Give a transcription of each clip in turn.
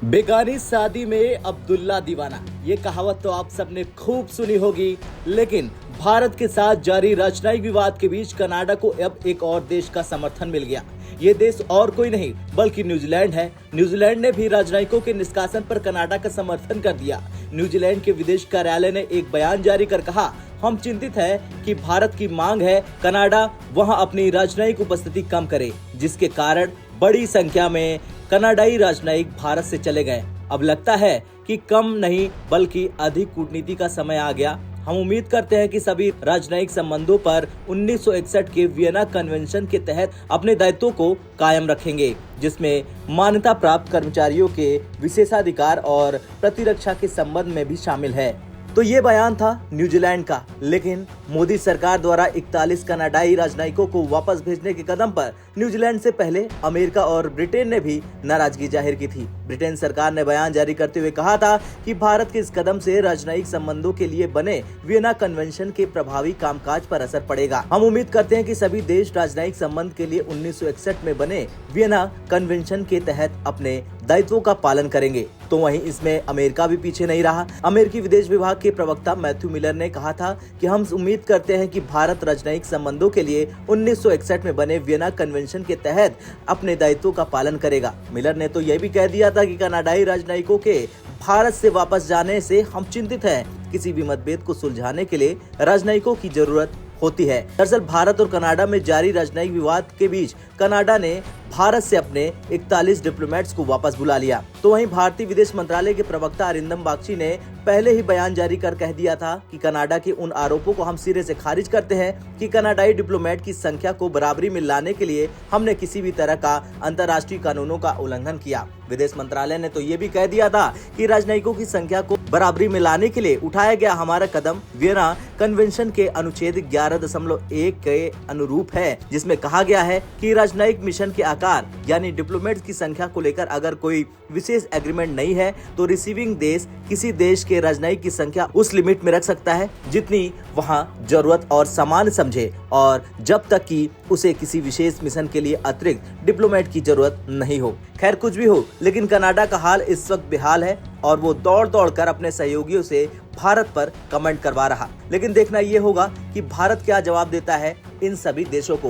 बेगानी शादी में अब्दुल्ला दीवाना, ये कहावत तो आप सबने खूब सुनी होगी। लेकिन भारत के साथ जारी राजनयिक विवाद के बीच कनाडा को अब एक और देश का समर्थन मिल गया। ये देश और कोई नहीं बल्कि न्यूजीलैंड है। न्यूजीलैंड ने भी राजनयिकों के निष्कासन पर कनाडा का समर्थन कर दिया। न्यूजीलैंड के विदेश कार्यालय ने एक बयान जारी कर कहा, हम चिंतित हैं कि भारत की मांग है कनाडा वहां अपनी राजनयिक उपस्थिति कम करे, जिसके कारण बड़ी संख्या में कनाडाई राजनयिक भारत से चले गए। अब लगता है कि कम नहीं बल्कि अधिक कूटनीति का समय आ गया। हम उम्मीद करते हैं कि सभी राजनयिक संबंधों पर 1961 के वियना कन्वेंशन के तहत अपने दायित्वों को कायम रखेंगे, जिसमें मान्यता प्राप्त कर्मचारियों के विशेषाधिकार और प्रतिरक्षा के संबंध में भी शामिल है। तो ये बयान था न्यूजीलैंड का। लेकिन मोदी सरकार द्वारा 41 कनाडाई राजनयिकों को वापस भेजने के कदम पर न्यूजीलैंड से पहले अमेरिका और ब्रिटेन ने भी नाराजगी जाहिर की थी। ब्रिटेन सरकार ने बयान जारी करते हुए कहा था कि भारत के इस कदम से राजनयिक संबंधों के लिए बने वियना कन्वेंशन के प्रभावी कामकाज पर असर पड़ेगा। हम उम्मीद करते हैं कि सभी देश राजनयिक संबंध के लिए 1961 में बने वियना कन्वेंशन के तहत अपने दायित्वों का पालन करेंगे। तो वहीं इसमें अमेरिका भी पीछे नहीं रहा। अमेरिकी विदेश विभाग के प्रवक्ता मैथ्यू मिलर ने कहा था कि हम उम्मीद करते हैं कि भारत राजनयिक संबंधों के लिए 1961 में बने वियना कन्वेंशन के तहत अपने दायित्वों का पालन करेगा। मिलर ने तो यह भी कह दिया था कि कनाडाई राजनयिकों के भारत से वापस जाने से हम चिंतित हैं। किसी भी मतभेद को सुलझाने के लिए राजनयिकों की जरूरत होती है। दरअसल भारत और कनाडा में जारी राजनयिक विवाद के बीच कनाडा ने भारत से अपने 41 डिप्लोमेट्स को वापस बुला लिया। तो वहीं भारतीय विदेश मंत्रालय के प्रवक्ता अरिंदम बागची ने पहले ही बयान जारी कर कह दिया था कि कनाडा के उन आरोपों को हम सिरे से खारिज करते हैं कि कनाडाई डिप्लोमेट की संख्या को बराबरी में लाने के लिए हमने किसी भी तरह का अंतर्राष्ट्रीय कानूनों का उल्लंघन किया। विदेश मंत्रालय ने तो ये भी कह दिया था कि राजनयिकों की संख्या को बराबरी में लाने के लिए उठाया गया हमारा कदम वियना कन्वेंशन के अनुच्छेद 11.1 के अनुरूप है, जिसमें कहा गया है कि राजनयिक मिशन के आकार यानी डिप्लोमेट्स की संख्या को लेकर अगर कोई विशेष एग्रीमेंट नहीं है तो रिसीविंग देश किसी देश के राजनयिक की संख्या उस लिमिट में रख सकता है जितनी वहां जरूरत और सामान्य समझे, और जब तक कि उसे किसी विशेष मिशन के लिए अतिरिक्त डिप्लोमेट की जरूरत नहीं हो। खैर कुछ भी हो, लेकिन कनाडा का हाल इस वक्त बेहाल है और वो दौड़ कर अपने सहयोगियों से भारत पर कमेंट करवा रहा। लेकिन देखना ये होगा कि भारत क्या जवाब देता है इन सभी देशों को।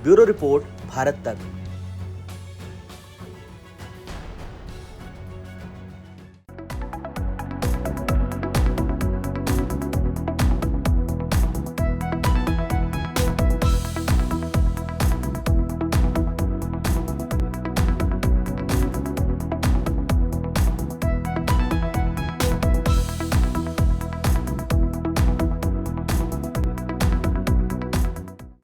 ब्यूरो रिपोर्ट, भारत तक।